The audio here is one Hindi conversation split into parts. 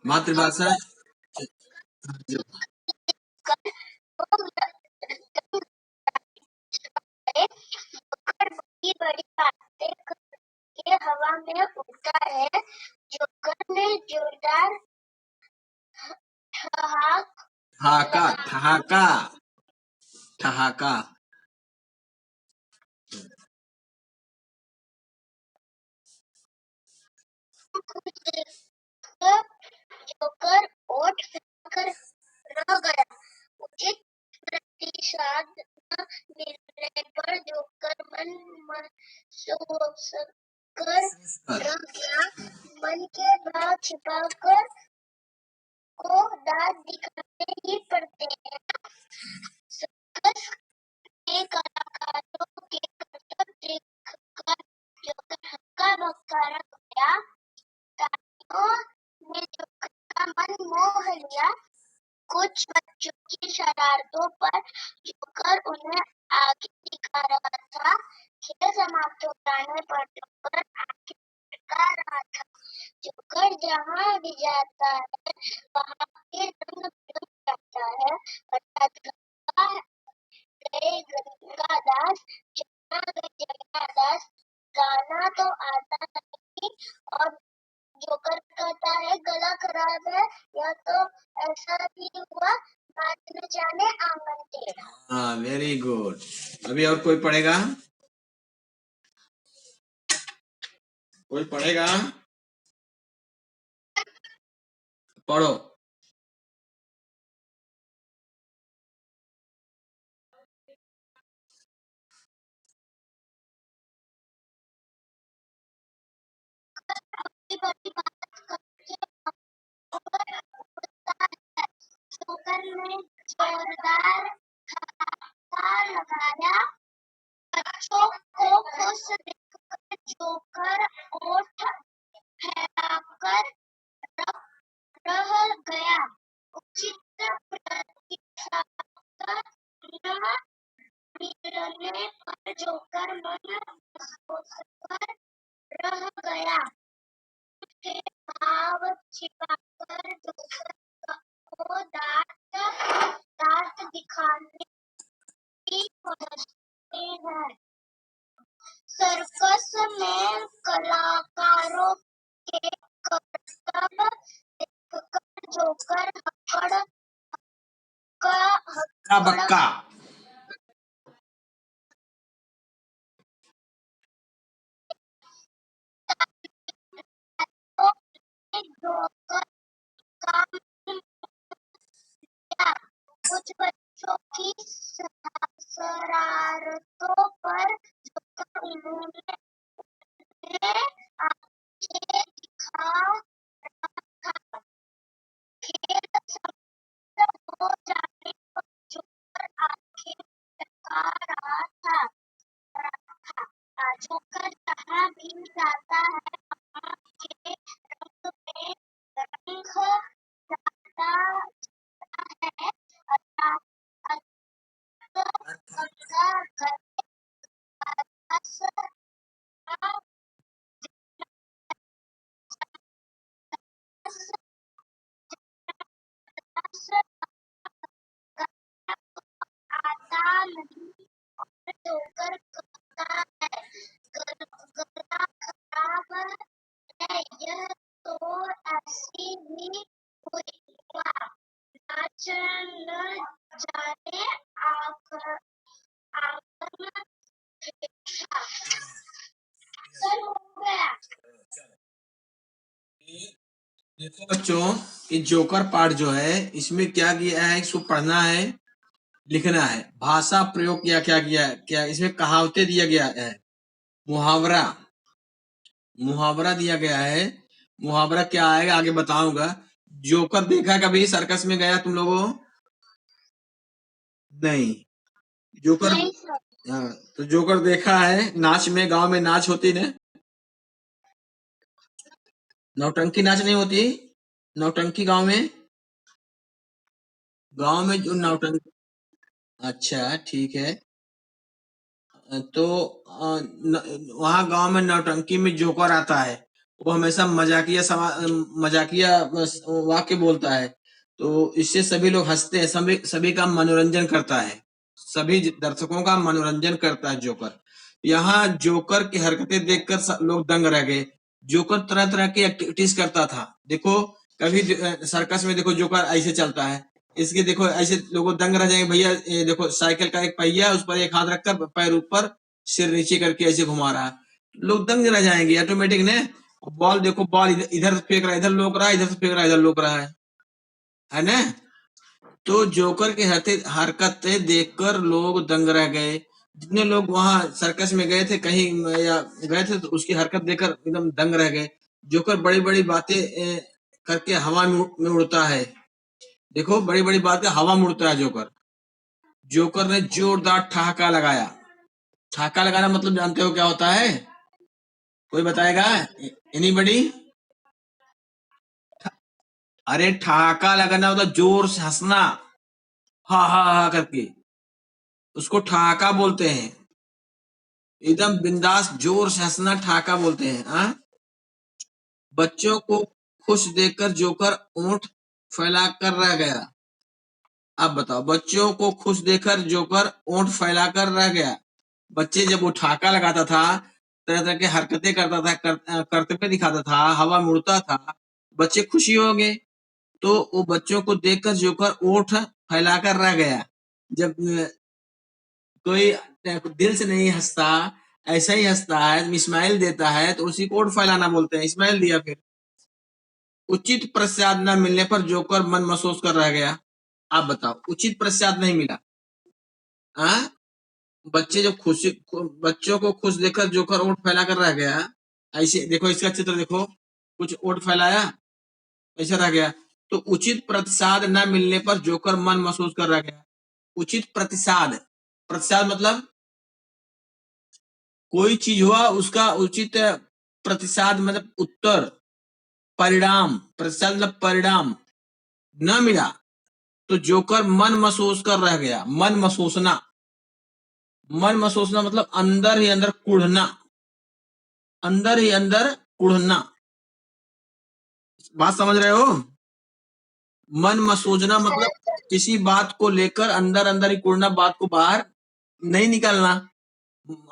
मातृभाषा बड़ी बड़ी बातें करके हवा में उड़ता है। जोकर ने जोरदार ठहाका ठहाका ठहाका जोकर ओठ फैलाकर रह गया। उचित प्रतिसाद न मिलने पर जोकर मन सोचकर रह गया। मन के भाव छिपाकर को दांत दिखाने ही पड़ते हैं। सर्कस के कलाकारों के करतब देखकर जोकर हक्का बक्का रह गया। तालियों ने जोकर का मन मोह लिया। कुछ बच्चों की शरारतों पर जोकर उन्हें आगे दिखा रहा था। खेल समाप्त हो जाने पर जोकर आगे बढ़ा रहा था। जोकर जहाँ भी जाता है वहाँ के रंग बदल जाता है। अर्थात गंगादास जहाँ गए जगन्नादास। गाना तो आता नहीं और जोकर कहता है गला खराब है, या तो ऐसा भी हुआ बात न जाने आंगन टेढ़ा। हाँ, वेरी गुड। अभी और कोई पढ़ेगा? कोई पढ़ेगा? पढ़ो। बड़ी बात करके जोकर ने जोरदार ठहाका लगाया। बच्चों को खुश देखकर जोकर ओठ फैलाकर रह गया। उचित प्रतिसाद न मिलने पर जोकर मन सोचकर रह गया। के भाव छिपाकर जोकर को दांत दिखाने ही पड़ते हैं। सर्कस में कलाकारों के करतब देखकर जोकर हक्का बक्का जोकर का कुछ बच्चों की शरारतों पर जोकर उन्हें आगे दिखा रहा था। खेल समाप्त हो जाने पर जोकर आंखें टका रहा था। जोकर जहाँ भी जाता है वहाँ के रंग में रंग जाता है। आता नहीं और जोकर कहता है गला खराब है, यह तो ऐसी ही हुआ नाच न जाने आंगन टेढ़ा। सर हो गया। देखो बच्चों, ये जोकर पार्ट जो है इसमें क्या किया है, इसको पढ़ना है, लिखना है। भाषा प्रयोग क्या किया है, क्या इसमें कहावतें दिया गया है, मुहावरा मुहावरा दिया गया है। मुहावरा क्या आएगा आगे बताऊंगा। जोकर देखा कभी सर्कस में गया तुम लोगों? नहीं। जोकर नहीं सर। हाँ, तो जोकर देखा है नाच में, गांव में नाच होती ने, नौटंकी नाच नहीं होती, नौटंकी गांव में जो नौटंकी। अच्छा ठीक है। तो वहां गांव में नौटंकी में जोकर आता है, वो हमेशा मजाकिया वाक्य बोलता है, तो इससे सभी लोग हंसते हैं, सभी सभी का मनोरंजन करता है, सभी दर्शकों का मनोरंजन करता है जोकर। यहाँ जोकर की हरकतें देखकर लोग दंग रह गए। जोकर तरह तरह की एक्टिविटीज करता था। देखो कभी सर्कस में देखो जोकर ऐसे चलता है, इसके देखो ऐसे लोगों दंग रह जाएंगे, भैया ये देखो साइकिल का एक पहिया, उस पर एक हाथ रखकर पैर ऊपर सिर नीचे करके ऐसे घुमा रहा है, लोग दंग रह जाएंगे ऑटोमेटिक ने। बॉल देखो, बॉल इधर से फेंक रहा है, इधर लोक रहा है, इधर से फेंक रहा है, इधर लोक रहा है ना। तो जोकर की हरकतें देखकर लोग दंग रह गए। जितने लोग वहां सर्कस में गए थे कहीं या गए थे, तो उसकी हरकत देखकर एकदम दंग रह गए। जोकर बड़ी बड़ी बातें करके हवा में उड़ता है। देखो बड़ी बड़ी बातें हवा में उड़ता है जोकर। जोकर ने जोरदार ठहाका लगाया। ठहाका लगाना मतलब जानते हो क्या होता है? कोई बताएगा? एनीबडी? अरे ठहाका लगाना मतलब जोर से हंसना, हा हा हा करके, उसको ठहाका बोलते हैं। एकदम बिंदास जोर से हंसना ठहाका बोलते हैं। हाँ, बच्चों को खुश देखकर जोकर ओंठ फैलाकर रह गया। अब बताओ, बच्चों को खुश देखकर जोकर ओंठ फैलाकर रह गया। बच्चे जब वो ठहाका लगाता था, तरह तरह की हरकतें करता था, करतब दिखाता था, हवा में उड़ता था, बच्चे खुशी हो गए। तो वो बच्चों को देखकर जोकर ओंठ फैलाकर रह गया। जब कोई दिल से नहीं हंसता, ऐसा ही हंसता है, स्माइल देता है, तो उसी को ओंठ फैलाना बोलते हैं। स्माइल दिया फिर। उचित प्रसाद न मिलने पर जोकर मन महसूस कर रह गया। आप बताओ, उचित प्रसाद नहीं मिला। हाँ, बच्चे जब खुशी, बच्चों को खुश देखकर जोकर ओंठ फैला कर रह गया। ऐसे देखो, इसका चित्र देखो, कुछ ओंठ फैलाया, ऐसा रह गया। तो उचित प्रतिसाद न मिलने पर जोकर मन महसूस कर रह गया। उचित प्रतिसाद, प्रतिसाद मतलब कोई चीज हुआ उसका उचित प्रतिसाद मतलब उत्तर, परिणाम, प्रतिसाद मतलब परिणाम न मिला तो जोकर मन महसूस कर रह गया। मन महसूसना, मन महसूसना मतलब अंदर ही अंदर कुढ़ना, अंदर ही अंदर कुढ़ना। बात समझ रहे हो? मन महसूसना मतलब किसी बात को लेकर अंदर अंदर ही कुढ़ना, बात को बाहर नहीं निकालना,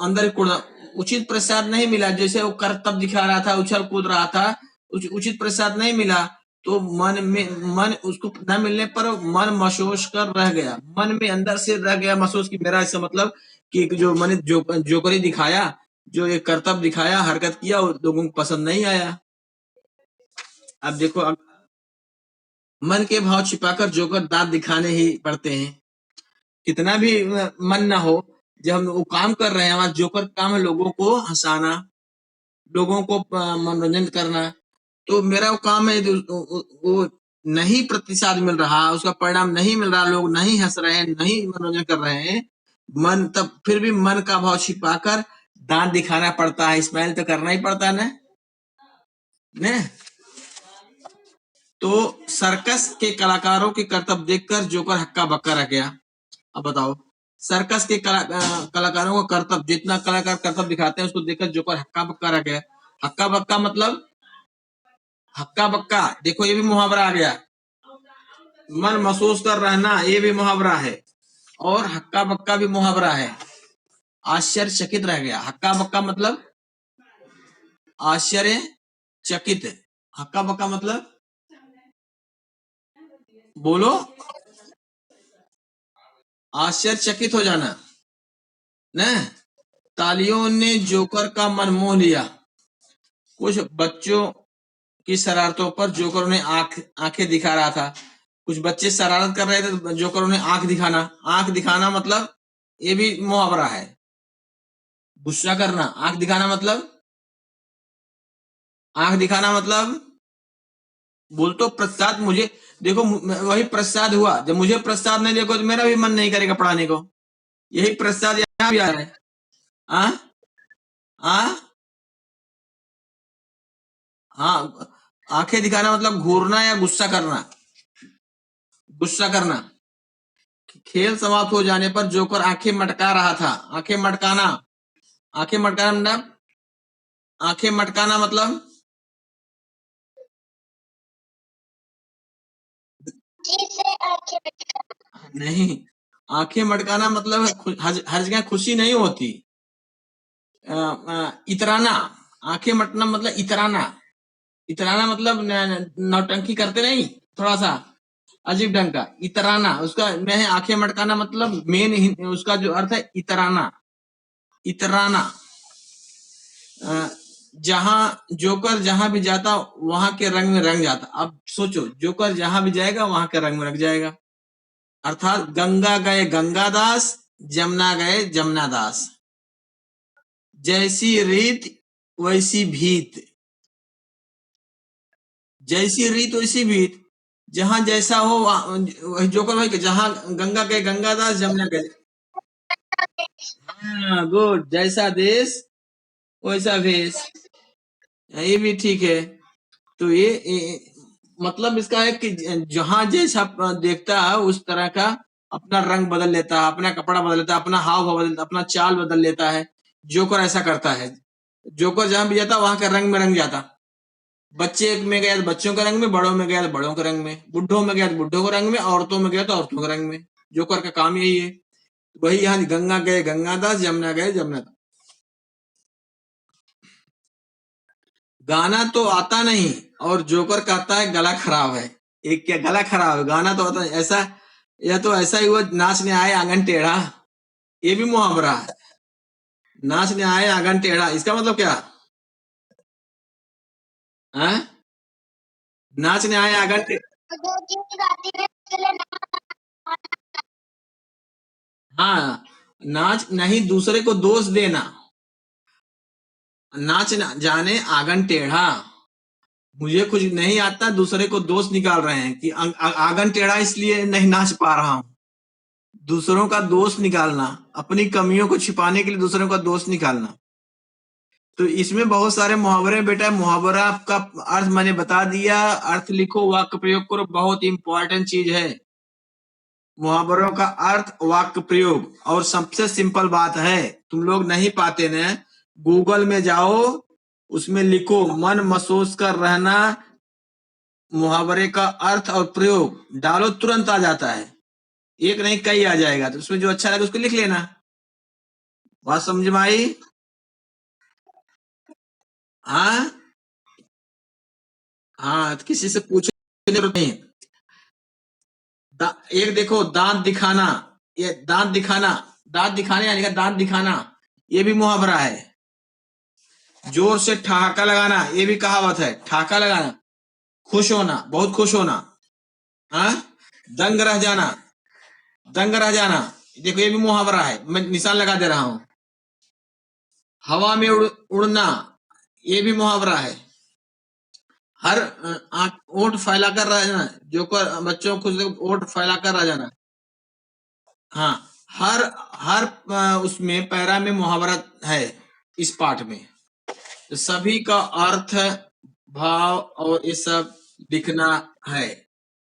अंदर ही कुढ़ना। उचित प्रसाद नहीं मिला, जैसे वो करतब दिखा रहा था, उछल कूद रहा था, उचित प्रसाद नहीं मिला तो मन उसको न मिलने पर मन महसूस कर रह गया। मन में अंदर से रह गया महसूस की मेरा, इसका मतलब कि जो मैंने जोकरी दिखाया, जो ये करतब दिखाया, हरकत किया, लोगों को पसंद नहीं आया। अब देखो, अब मन के भाव छिपाकर जोकर दांत दिखाने ही पड़ते हैं। कितना भी मन ना हो, जब हम वो काम कर रहे हैं, हमारा जोकर काम है लोगों को हंसाना, लोगों को मनोरंजन करना। तो मेरा वो काम है, वो नहीं प्रतिसाद मिल रहा, उसका परिणाम नहीं मिल रहा, लोग नहीं हंस रहे हैं, नहीं मनोरंजन कर रहे हैं, मन तब फिर भी मन का भाव छिपाकर दांत दिखाना पड़ता है, स्माइल तो करना ही पड़ता है ना। तो सर्कस के कलाकारों के करतब देखकर जोकर हक्का बक्का रह गया। अब बताओ, सर्कस के कलाकारों का करतब, जितना कलाकार करतब दिखाते हैं उसको देखकर जोकर हक्का बक्का रह गया। हक्का बक्का मतलब, हक्का बक्का देखो ये भी मुहावरा आ गया। मन महसूस कर रहना ये भी मुहावरा है, और हक्का बक्का भी मुहावरा है। आश्चर्यचकित रह गया, हक्का बक्का मतलब आश्चर्यचकित, हक्का बक्का मतलब बोलो, आश्चर्यचकित हो जाना न। तालियों ने जोकर का मन मोह लिया। कुछ बच्चों की शरारतों पर जोकर उन्हें आंखें दिखा रहा था। कुछ बच्चे शरारत कर रहे थे तो जोकर उन्हें आंख दिखाना, आंख दिखाना मतलब ये भी मुहावरा है। गुस्सा करना, आंख दिखाना मतलब, आंख दिखाना मतलब बोल तो प्रसाद मुझे देखो, वही प्रसाद हुआ, जब मुझे प्रसाद नहीं देखो तो मेरा भी मन नहीं करेगा पढ़ाने को। यही प्रसाद यहाँ भी आ रहा है। आ? आ? हाँ, आंखें दिखाना मतलब घूरना या गुस्सा करना, गुस्सा करना। खेल समाप्त हो जाने पर जोकर आंखें मटका रहा था। आंखें मटकाना, आंखें मटकाना मतलब, आंखें मटकाना मतलब आंखें मटकाना। नहीं, आंखें मटकाना मतलब हर जगह खुशी नहीं होती। इतराना, आंखें मटना मतलब इतराना। इतराना मतलब नौटंकी करते नहीं, थोड़ा सा अजीब ढंग का। इतराना उसका मैं आंखें मटकाना मतलब मेन उसका जो अर्थ है इतराना। इतराना, जहां जोकर जहां भी जाता वहां के रंग में रंग जाता। अब सोचो, जोकर जहां भी जाएगा वहां के रंग में रंग जाएगा। अर्थात गंगा गए गंगादास, जमुना गए जमुनादास। जैसी रीत वैसी भीत, जैसी रीत वैसी भीत। जहां जैसा हो वही जोकर भाई, जहां गंगा गए गंगादास, जमुना गए। हाँ गुड, जैसा देश वैसा भेष, ये भी ठीक है। तो ये मतलब इसका है कि जहां जैसा देखता है उस तरह का अपना रंग बदल लेता है, अपना कपड़ा बदल लेता है, अपना हाव भाव बदल लेता है, अपना चाल बदल लेता है। जोकर ऐसा करता है। जोकर जहां भी जाता वहां के रंग में रंग जाता। बच्चे में गया तो बच्चों के रंग में, बड़ों में गया तो बड़ों के रंग में, बुढ़ों में गया तो बुढ़ों के रंग में, औरतों में गया तो औरतों के रंग में। जोकर का काम यही है। वही यहाँ गंगा गए गंगादास, जमुना गए जमुनादास। गाना तो आता नहीं और जोकर कहता है गला खराब है। एक क्या गला खराब है, गाना तो आता नहीं। ऐसा यह तो ऐसा ही हुआ, नाचने आए आंगन टेढ़ा, ये भी मुहावरा है। नाचने आए आंगन टेढ़ा, इसका मतलब क्या है? नाचने आए आंगन टेढ़ा, जो चीज गाती है उसके लिए नाम। हाँ, नाच नहीं दूसरे को दोष देना। नाच जाने आंगन टेढ़ा, मुझे कुछ नहीं आता, दूसरे को दोष निकाल रहे हैं कि आंगन टेढ़ा इसलिए नहीं नाच पा रहा हूं। दूसरों का दोष निकालना, अपनी कमियों को छिपाने के लिए दूसरों का दोष निकालना। तो इसमें बहुत सारे मुहावरे बेटा। मुहावरा का अर्थ मैंने बता दिया, अर्थ लिखो, वाक्य प्रयोग करो, बहुत इंपॉर्टेंट चीज है। मुहावरों का अर्थ, वाक्य प्रयोग, और सबसे सिंपल बात है, तुम लोग नहीं पाते न, गूगल में जाओ, उसमें लिखो मन महसूस कर रहना, मुहावरे का अर्थ और प्रयोग डालो, तुरंत आ जाता है। एक नहीं कई आ जाएगा। तो उसमें जो अच्छा लगे उसको लिख लेना। बात समझ में आई? हाँ हाँ, तो किसी से पूछने जरूरत नहीं। एक देखो, दांत दिखाना, ये दांत दिखाना, दांत दिखाने यानी कि दांत दिखाना, ये भी मुहावरा है। जोर से ठहाका लगाना, ये भी कहावत है, ठहाका लगाना। खुश होना, बहुत खुश होना। हाँ, दंग रह जाना, दंग रह जाना, देखो ये भी मुहावरा है, मैं निशान लगा दे रहा हूं। हवा में उड़ना, ये भी मुहावरा है। हर ओठ फैलाकर रह जाना, जो कर बच्चों को खुश ओठ फैलाकर रह जाना। हाँ, हर हर उसमें पैरा में मुहावरा है, इस पाठ में। तो सभी का अर्थ, भाव और ये सब लिखना है।